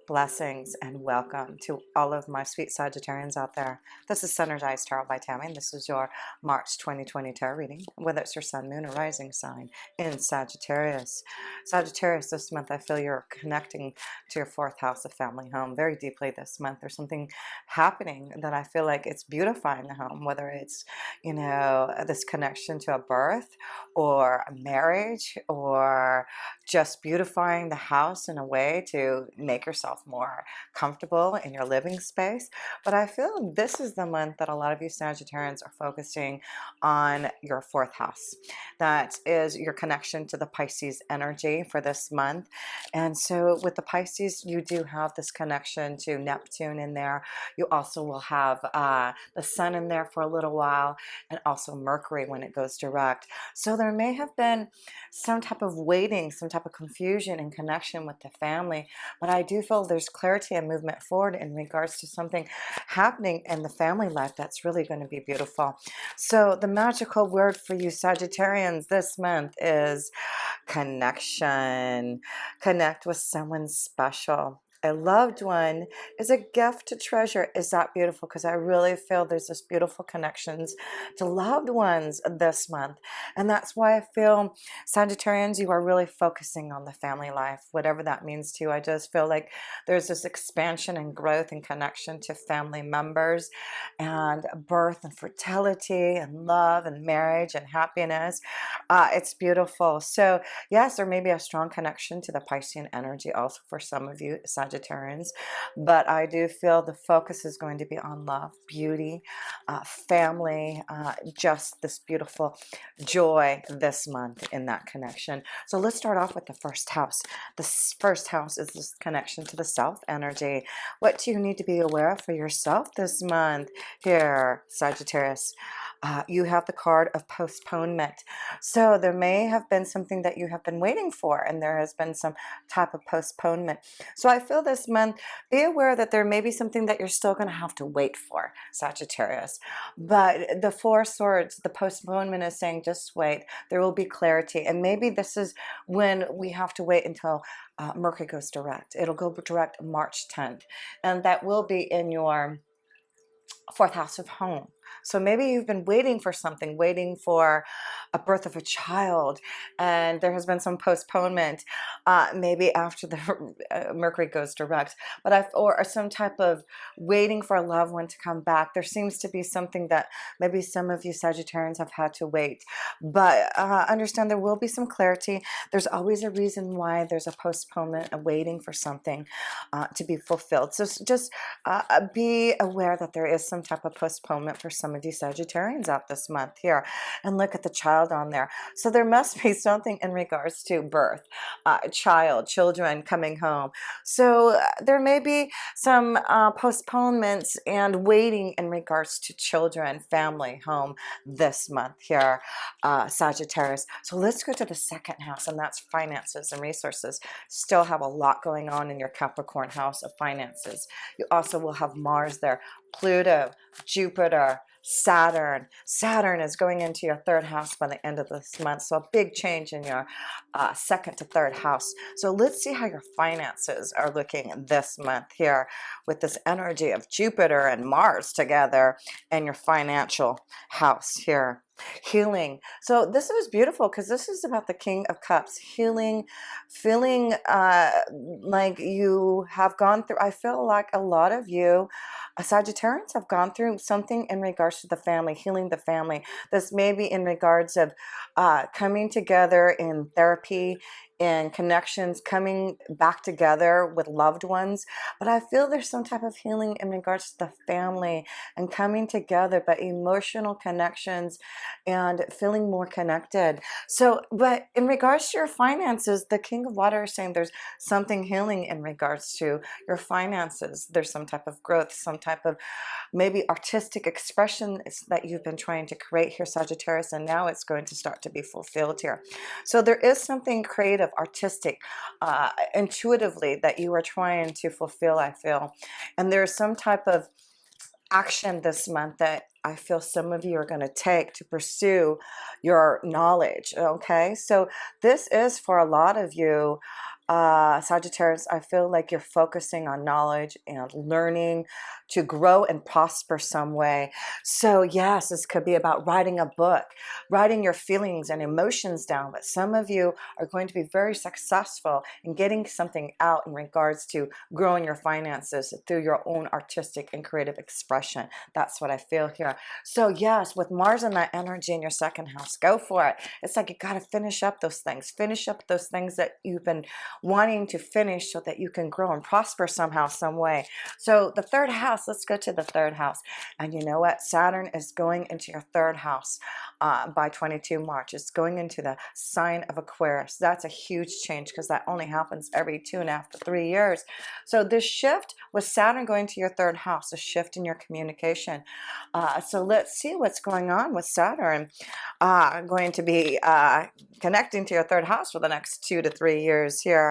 Blessings and welcome to all of my sweet Sagittarians out there. This is Sunrise Tarot by Tammy, and this is your March 2020 tarot reading, whether it's your sun, moon, or rising sign in Sagittarius. Sagittarius, this month I feel you're connecting to your fourth house of family home very deeply this month. There's something happening that I feel like it's beautifying the home, whether it's, this connection to a birth or a marriage or just beautifying the house in a way to make yourself more comfortable in your living space. But I feel this is the month that a lot of you Sagittarians are focusing on your fourth house. That is your connection to the Pisces energy for this month. And so with the Pisces, you do have this connection to Neptune in there. You also will have the sun in there for a little while, and also Mercury when it goes direct. So there may have been some type of waiting, some type of confusion in connection with the family, but I do feel there's clarity and movement forward in regards to something happening in the family life that's really going to be beautiful. So the magical word for you Sagittarians this month is connection. Connect with someone special. A loved one is a gift to treasure. Is that beautiful? Because I really feel there's this beautiful connections to loved ones this month. And that's why I feel Sagittarians, you are really focusing on the family life, whatever that means to you. I just feel like there's this expansion and growth and connection to family members and birth and fertility and love and marriage and happiness. It's beautiful. So yes, there may be a strong connection to the Piscean energy also for some of you Sagittarians, but I do feel the focus is going to be on love, beauty, family, just this beautiful joy this month in that connection. So let's start off with the first house. The first house is this connection to the self energy. What do you need to be aware of for yourself this month here, Sagittarius? You have the card of postponement. So there may have been something that you have been waiting for, and there has been some type of postponement. So I feel this month, be aware that there may be something that you're still going to have to wait for, Sagittarius. But the Four Swords, the postponement is saying just wait. There will be clarity. And maybe this is when we have to wait until Mercury goes direct. It'll go direct March 10th. And that will be in your fourth house of home. So maybe you've been waiting for something, waiting for a birth of a child, and there has been some postponement, maybe after the Mercury goes direct, but or some type of waiting for a loved one to come back. There seems to be something that maybe some of you Sagittarians have had to wait, but understand there will be some clarity. There's always a reason why there's a postponement, a waiting for something to be fulfilled. So just be aware that there is some type of postponement for some of you Sagittarians out this month here. And look at the child on there. So there must be something in regards to birth, children coming home. So there may be some postponements and waiting in regards to children, family, home this month here, Sagittarius. So let's go to the second house, and that's finances and resources. Still have a lot going on in your Capricorn house of finances. You also will have Mars there, Pluto, Jupiter, Saturn. Saturn is going into your third house by the end of this month. So a big change in your second to third house. So let's see how your finances are looking this month here with this energy of Jupiter and Mars together and your financial house here. Healing. So this is beautiful because this is about the King of Cups. Healing, feeling like you have gone through, I feel like a lot of you Sagittarians have gone through something in regards to the family, healing the family. This may be in regards of coming together in therapy and connections, coming back together with loved ones. But I feel there's some type of healing in regards to the family and coming together, but emotional connections and feeling more connected. So, but in regards to your finances, the King of Water is saying there's something healing in regards to your finances. There's some type of growth, some type of maybe artistic expression that you've been trying to create here, Sagittarius, and now it's going to start to be fulfilled here. So there is something creative, artistic, intuitively that you are trying to fulfill, I feel. And there's some type of action this month that I feel some of you are going to take to pursue your knowledge. Okay, so this is for a lot of you Sagittarius, I feel like you're focusing on knowledge and learning to grow and prosper some way. So yes, this could be about writing a book, writing your feelings and emotions down. But some of you are going to be very successful in getting something out in regards to growing your finances through your own artistic and creative expression. That's what I feel here. So yes, with Mars and that energy in your second house, go for it. It's like you got to finish up those things. Finish up those things that you've been wanting to finish so that you can grow and prosper somehow, some way. So the third house, let's go to the third house. And you know what? Saturn is going into your third house by 22 March. It's going into the sign of Aquarius. That's a huge change because that only happens every 2.5 to 3 years. So this shift with Saturn going to your third house, a shift in your communication. So let's see what's going on with Saturn going to be connecting to your third house for the next 2 to 3 years here.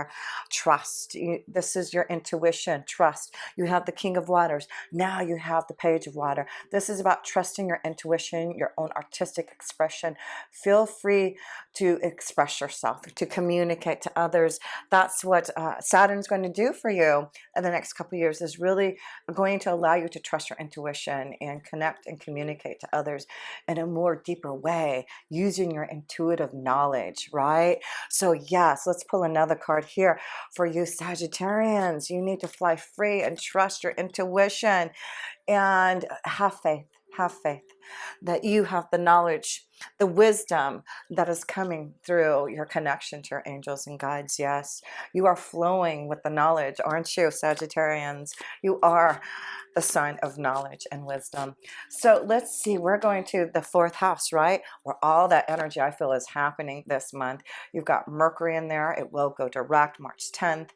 Trust. This is your intuition. Trust. You have the King of Waters. Now you have the Page of Water. This is about trusting your intuition, your own artistic expression. Feel free to express yourself, to communicate to others. That's what Saturn's going to do for you in the next couple of years, is really going to allow you to trust your intuition and connect and communicate to others in a more deeper way, using your intuitive knowledge, right? So yes, let's pull another card here for you Sagittarians. You need to fly free and trust your intuition and have faith. Have faith that you have the knowledge, the wisdom that is coming through your connection to your angels and guides. Yes, you are flowing with the knowledge, aren't you, Sagittarians? You are the sign of knowledge and wisdom. So let's see, we're going to the fourth house, right? Where all that energy I feel is happening this month. You've got Mercury in there. It will go direct March 10th.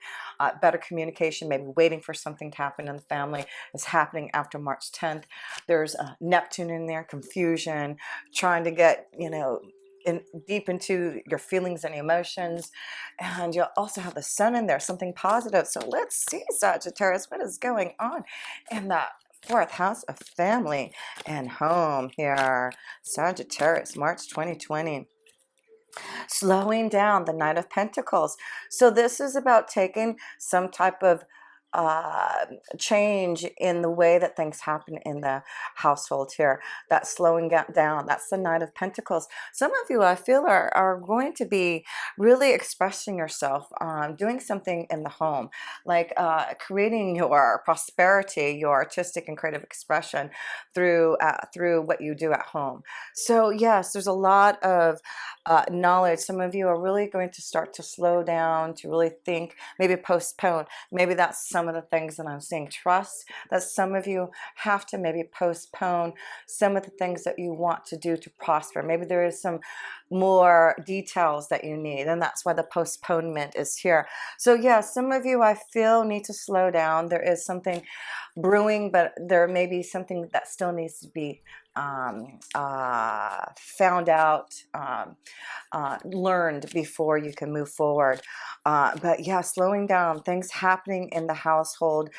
Better communication, maybe waiting for something to happen in the family, is happening after March 10th. There's Neptune in there, confusion, trying to get, deep into your feelings and emotions. And you'll also have the sun in there, something positive. So let's see, Sagittarius, what is going on in that fourth house of family and home here. Sagittarius, March 2020. Slowing down, the Knight of Pentacles. So this is about taking some type of uh, change in the way that things happen in the household here. That slowing down, that's the Knight of Pentacles. Some of you, I feel, are going to be really expressing yourself, doing something in the home, like creating your prosperity, your artistic and creative expression through what you do at home. So yes, there's a lot of knowledge. Some of you are really going to start to slow down, to really think, maybe postpone. Maybe that's some of the things that I'm seeing. Trust that some of you have to maybe postpone some of the things that you want to do to prosper. Maybe there is some more details that you need, and that's why the postponement is here. So yeah, some of you, I feel, need to slow down. There is something brewing, but there may be something that still needs to be found out, learned before you can move forward. But yeah, slowing down, things happening in the household,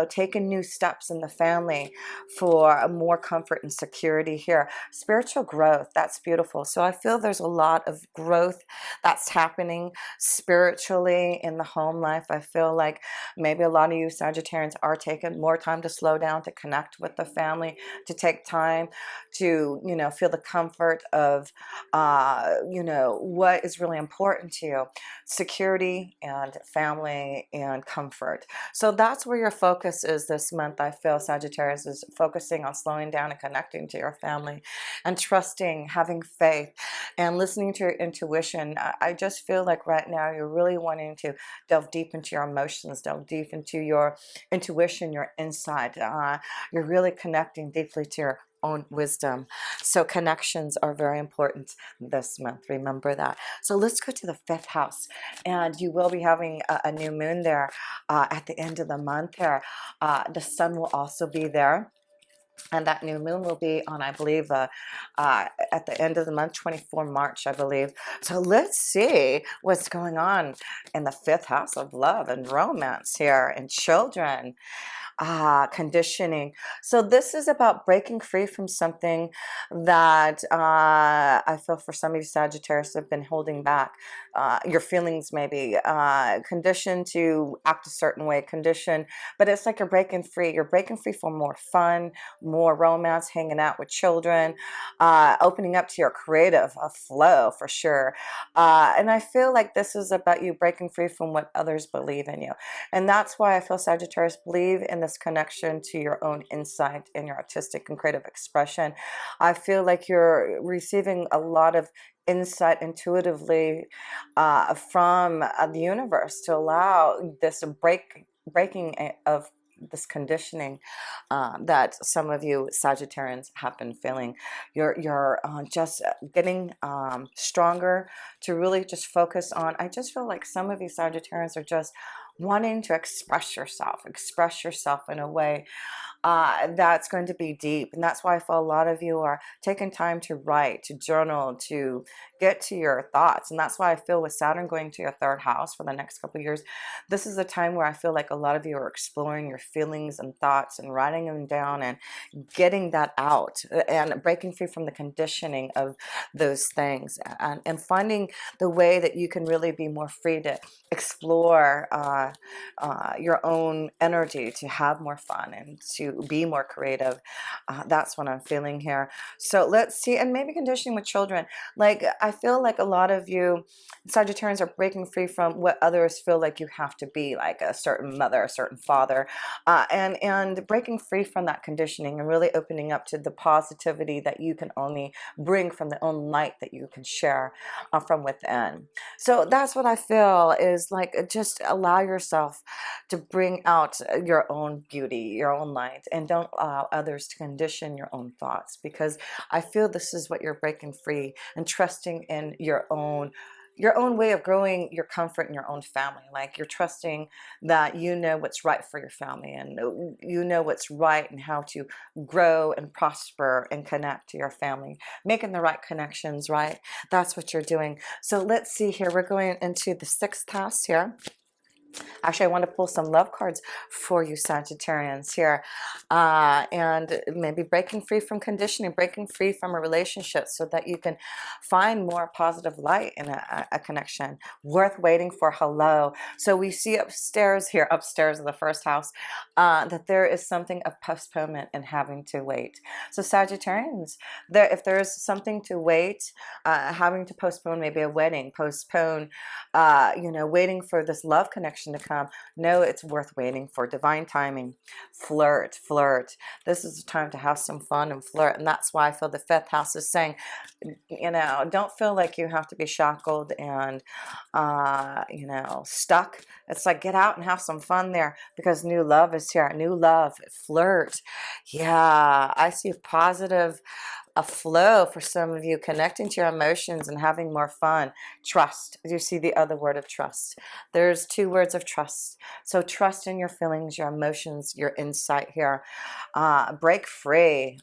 taking new steps in the family for more comfort and security here. Spiritual growth, that's beautiful. So I feel there's a lot of growth that's happening spiritually in the home life. I feel like maybe a lot of you Sagittarians are taking more time to slow down, to connect with the family, to take time to, feel the comfort of, what is really important to you: security and family and comfort. So that's where your focus is this month. I feel Sagittarius is focusing on slowing down and connecting to your family and trusting, having faith, and listening to your intuition. I just feel like right now you're really wanting to delve deep into your emotions, delve deep into your intuition, your insight. You're really connecting deeply to your own wisdom. So connections are very important this month. Remember that. So let's go to the fifth house, and you will be having a new moon there at the end of the month here. The sun will also be there. And that new moon will be on, I believe, at the end of the month, 24 March, I believe. So let's see what's going on in the fifth house of love and romance here, and children. Conditioning. So this is about breaking free from something that I feel for some of you Sagittarius have been holding back. your feelings, maybe conditioned to act a certain way, conditioned, but it's like you're breaking free. You're breaking free for more fun, more romance, hanging out with children, opening up to your creative flow for sure. And I feel like this is about you breaking free from what others believe in you. And that's why I feel, Sagittarius, believe in this connection to your own insight and your artistic and creative expression. I feel like you're receiving a lot of insight intuitively from the universe to allow this breaking of this conditioning that some of you Sagittarians have been feeling. You're just getting stronger to really just focus on. I just feel like some of you Sagittarians are just wanting to express yourself in a way that's going to be deep. And that's why I feel a lot of you are taking time to write, to journal, to get to your thoughts. And that's why I feel with Saturn going to your third house for the next couple of years, this is a time where I feel like a lot of you are exploring your feelings and thoughts and writing them down and getting that out and breaking free from the conditioning of those things, and finding the way that you can really be more free to explore your own energy, to have more fun and to be more creative. That's what I'm feeling here. So let's see. And maybe conditioning with children. Like, I feel like a lot of you Sagittarians are breaking free from what others feel like you have to be, like a certain mother, a certain father, and breaking free from that conditioning and really opening up to the positivity that you can only bring from the own light that you can share from within. So that's what I feel is like, just allow yourself to bring out your own beauty, your own light, and don't allow others to condition your own thoughts, because I feel this is what you're breaking free and trusting in your own way of growing your comfort in your own family. Like, you're trusting that you know what's right for your family, and you know what's right and how to grow and prosper and connect to your family, making the right connections, right? That's what you're doing. So let's see here. We're going into the 6th house here. Actually, I want to pull some love cards for you Sagittarians here, and maybe breaking free from conditioning, breaking free from a relationship so that you can find more positive light in a connection worth waiting for. Hello. So we see upstairs here, upstairs in the 1st house, that there is something of postponement and having to wait. So Sagittarians, if there's something to wait, having to postpone, maybe a wedding, postpone, waiting for this love connection to come. No, it's worth waiting for. Divine timing. Flirt. This is the time to have some fun and flirt. And that's why I feel the 5th house is saying, don't feel like you have to be shackled and, stuck. It's like, get out and have some fun there, because new love is here. New love, flirt. Yeah, I see a flow for some of you, connecting to your emotions and having more fun. Trust. You see the other word of trust. There's 2 words of trust. So trust in your feelings, your emotions, your insight here. Break free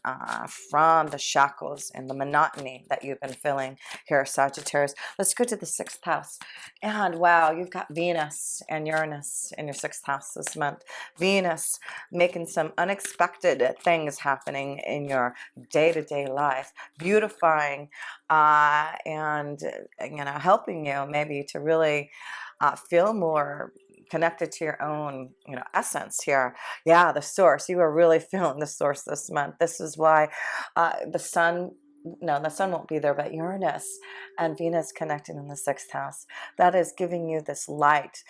from the shackles and the monotony that you've been feeling here, Sagittarius. Let's go to the 6th house. And wow, you've got Venus and Uranus in your 6th house this month. Venus making some unexpected things happening in your day-to-day life, beautifying and helping you maybe to really feel more connected to your own essence here. Yeah, the source. You are really feeling the source this month. This is why the sun won't be there, but Uranus and Venus connecting in the 6th house. That is giving you this light,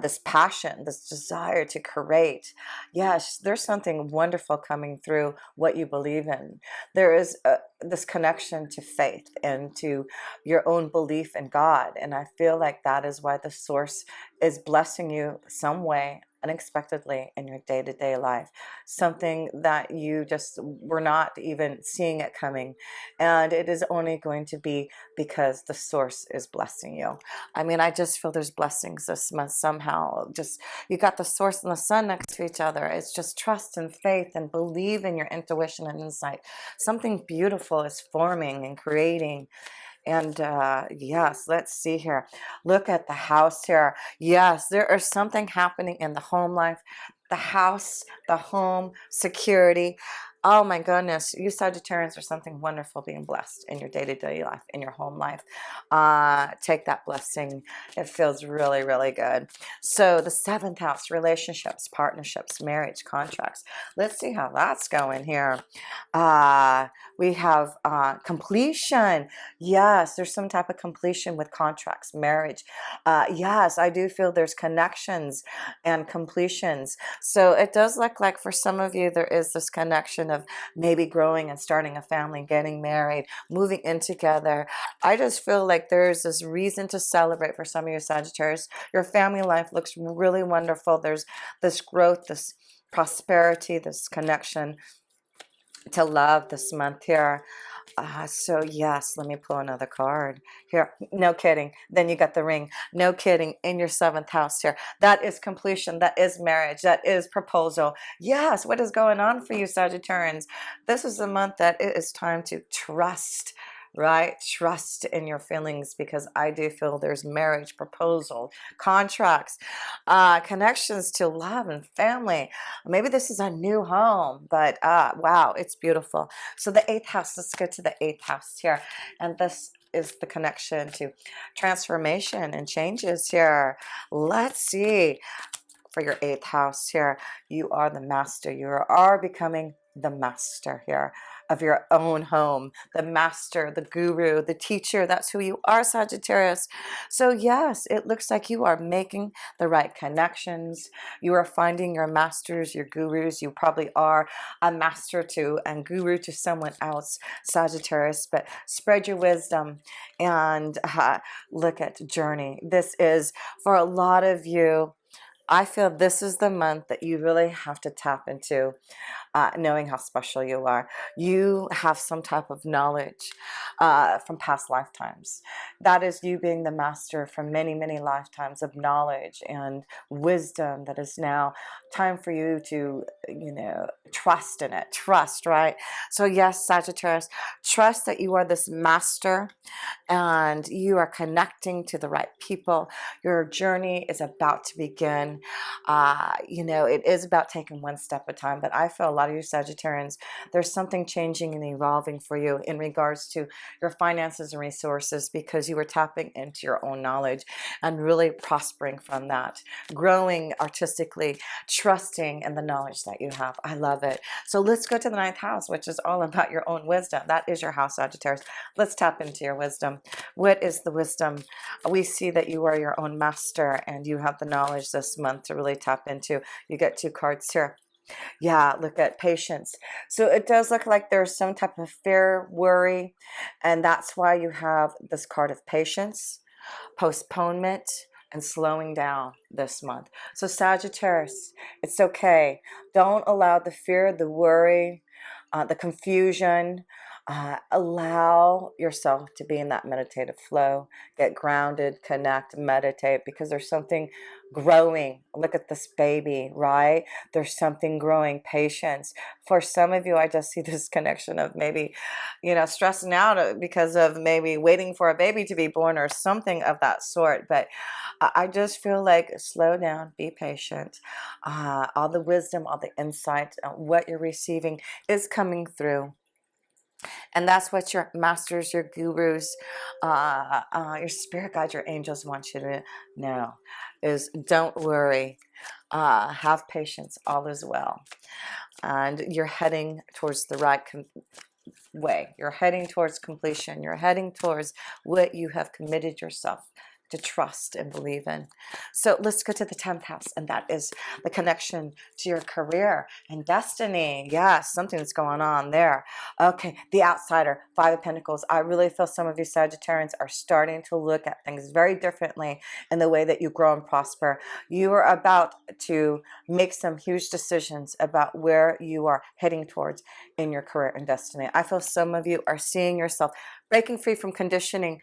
this passion, this desire to create. Yes, there's something wonderful coming through what you believe in. There is this connection to faith and to your own belief in God. And I feel like that is why the source is blessing you some way unexpectedly in your day-to-day life, something that you just were not even seeing it coming, and it is only going to be because the source is blessing you. I mean, I just feel there's blessings this month somehow. Just, you got the source and the sun next to each other. It's just trust and faith and believe in your intuition and insight. Something beautiful is forming and creating. And yes, let's see here. Look at the house here. Yes, there is something happening in the home life, the house, the home, security. Oh my goodness, you Sagittarians are something wonderful being blessed in your day-to-day life, in your home life. Take that blessing. It feels really, really good. So the seventh house, relationships, partnerships, marriage, contracts. Let's see how that's going here. Uh, we have completion. Yes, there's some type of completion with contracts, marriage. Yes, I do feel there's connections and completions. So it does look like for some of you, there is this connection of maybe growing and starting a family, getting married, moving in together. I just feel like there's this reason to celebrate for some of you Sagittarius. Your family life looks really wonderful. There's this growth, this prosperity, this connection to love this month here. So yes, let me pull another card here. No kidding. Then you got the ring. No kidding. In your seventh house here. That is completion. That is marriage. That is proposal. Yes. What is going on for you, Sagittarians? This is the month that it is time to trust. Right? Trust in your feelings, because I do feel there's marriage, proposal, contracts, connections to love and family. Maybe this is a new home, but wow, it's beautiful. So the eighth house, let's go to the eighth house here. And this is the connection to transformation and changes here. Let's see. For your eighth house here, you are the master. You are becoming the master here of your own home, the master, the guru, the teacher. That's who you are, Sagittarius. So yes, it looks like you are making the right connections. You are finding your masters, your gurus. You probably are a master to and guru to someone else, Sagittarius, but spread your wisdom and look at journey. This is for a lot of you. I feel this is the month that you really have to tap into knowing how special you are. You have some type of knowledge from past lifetimes. That is you being the master from many, many lifetimes of knowledge and wisdom that is now time for you to, trust in it. Trust, right? So yes, Sagittarius, trust that you are this master and you are connecting to the right people. Your journey is about to begin. It is about taking one step at a time, but I feel a lot of you Sagittarians, there's something changing and evolving for you in regards to your finances and resources, because you were tapping into your own knowledge and really prospering from that, growing artistically, trusting in the knowledge that you have. I love it. So let's go to the ninth house, which is all about your own wisdom. That is your house, Sagittarius. Let's tap into your wisdom. What is the wisdom? We see that you are your own master and you have the knowledge this month to really tap into. You get two cards here. Yeah, look at patience. So it does look like there's some type of fear, worry, and that's why you have this card of patience, postponement, and slowing down this month. So Sagittarius, it's okay. Don't allow the fear, the worry, the confusion. Allow yourself to be in that meditative flow. Get grounded, connect, meditate, because there's something growing. Look at this baby, right? There's something growing. Patience. For some of you, I just see this connection of maybe, stressing out because of maybe waiting for a baby to be born or something of that sort. But I just feel like slow down, be patient. All the wisdom, all the insight, what you're receiving is coming through. And that's what your masters, your gurus, your spirit guides, your angels want you to know is don't worry. Have patience. All is well. And you're heading towards the right way. You're heading towards completion. You're heading towards what you have committed yourself to trust and believe in. So let's go to the 10th house, and that is the connection to your career and destiny. Yes, something's going on there. Okay, the outsider, Five of Pentacles. I really feel some of you Sagittarians are starting to look at things very differently in the way that you grow and prosper. You are about to make some huge decisions about where you are heading towards in your career and destiny. I feel some of you are seeing yourself breaking free from conditioning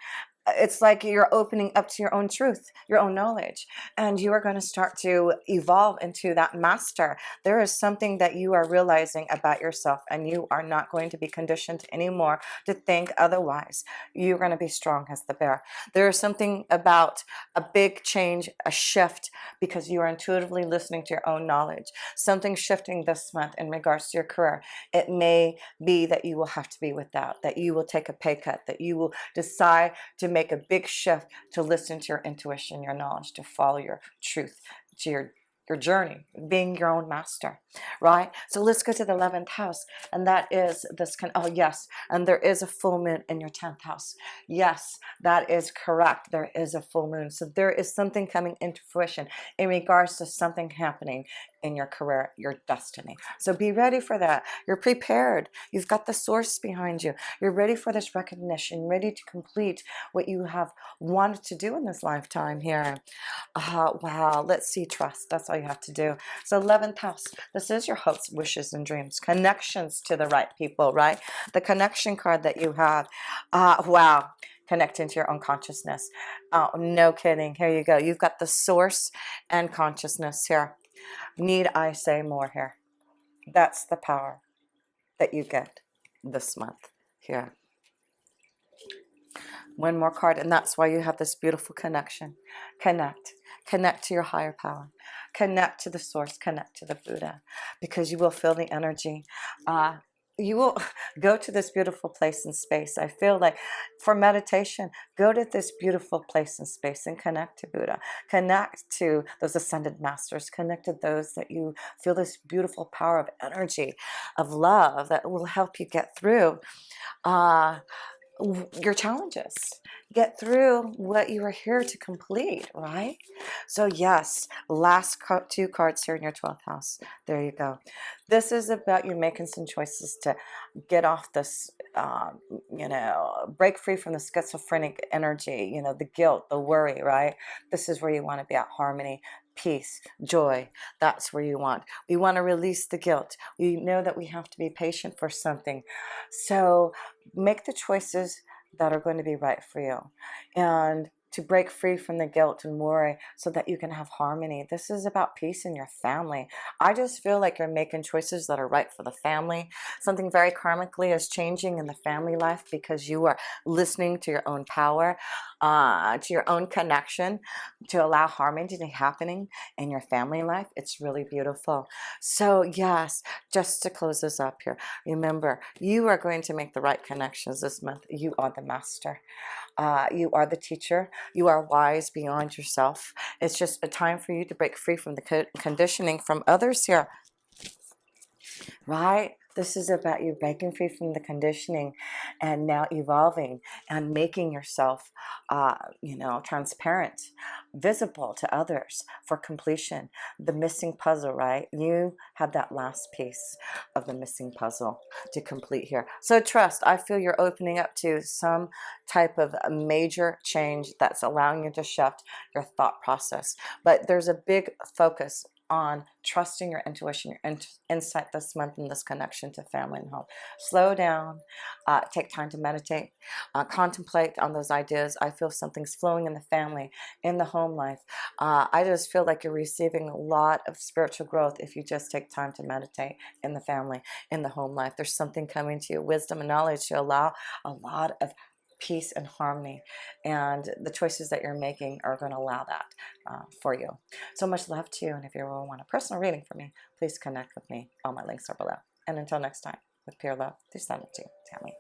it's like you're opening up to your own truth, your own knowledge, and you are going to start to evolve into that master. There is something that you are realizing about yourself, and you are not going to be conditioned anymore to think otherwise. You're going to be strong as the bear. There is something about a big change, a shift, because you are intuitively listening to your own knowledge. Something shifting this month in regards to your career. It may be that you will have to be without, that you will take a pay cut, that you will decide to make a big shift, to listen to your intuition, your knowledge, to follow your truth, to your journey, being your own master, right? So let's go to the 11th house, and that is this oh yes, and there is a full moon in your 10th house. Yes, that is correct. There is a full moon. So there is something coming into fruition in regards to something happening in your career, your destiny. So be ready for that. You're prepared. You've got the source behind you. You're ready for this recognition, ready to complete what you have wanted to do in this lifetime here. Wow. Let's see, trust. That's all you have to do. So 11th house, this is your hopes, wishes, and dreams. Connections to the right people, right? The connection card that you have. Wow. Connecting to your own consciousness. Oh, no kidding. Here you go. You've got the source and consciousness here. Need I say more here? That's the power that you get this month here. One more card, and that's why you have this beautiful connection. Connect to your higher power, connect to the source, connect to the Buddha, because you will feel the energy. You will go to this beautiful place in space. I feel like for meditation, go to this beautiful place in space and connect to Buddha, connect to those ascended masters, connect to those that you feel this beautiful power of energy, of love that will help you get through your challenges, get through what you are here to complete, right? So yes, last two cards here in your 12th house. There you go. This is about you making some choices to get off this, break free from the schizophrenic energy, the guilt, the worry, right? This is where you want to be at harmony, peace, joy. That's where you want. We want to release the guilt. We know that we have to be patient for something. So make the choices that are going to be right for you, and to break free from the guilt and worry so that you can have harmony. This is about peace in your family. I just feel like you're making choices that are right for the family. Something very karmically is changing in the family life because you are listening to your own power, to your own connection, to allow harmony to be happening in your family life. It's really beautiful. So yes, just to close this up here, remember, you are going to make the right connections this month. You are the master. You are the teacher. You are wise beyond yourself. It's just a time for you to break free from the conditioning from others here, right? This is about you breaking free from the conditioning and now evolving and making yourself, transparent, visible to others for completion. The missing puzzle, right? You have that last piece of the missing puzzle to complete here. So trust, I feel you're opening up to some type of a major change that's allowing you to shift your thought process. But there's a big focus on trusting your intuition, your insight this month in this connection to family and home. Slow down, take time to meditate, contemplate on those ideas. I feel something's flowing in the family, in the home life. I just feel like you're receiving a lot of spiritual growth if you just take time to meditate in the family, in the home life. There's something coming to you, wisdom and knowledge to allow a lot of peace and harmony, and the choices that you're making are going to allow that for you. So much love to you, and if you ever want a personal reading from me, please connect with me. All my links are below. And until next time, with pure love, through Tammy.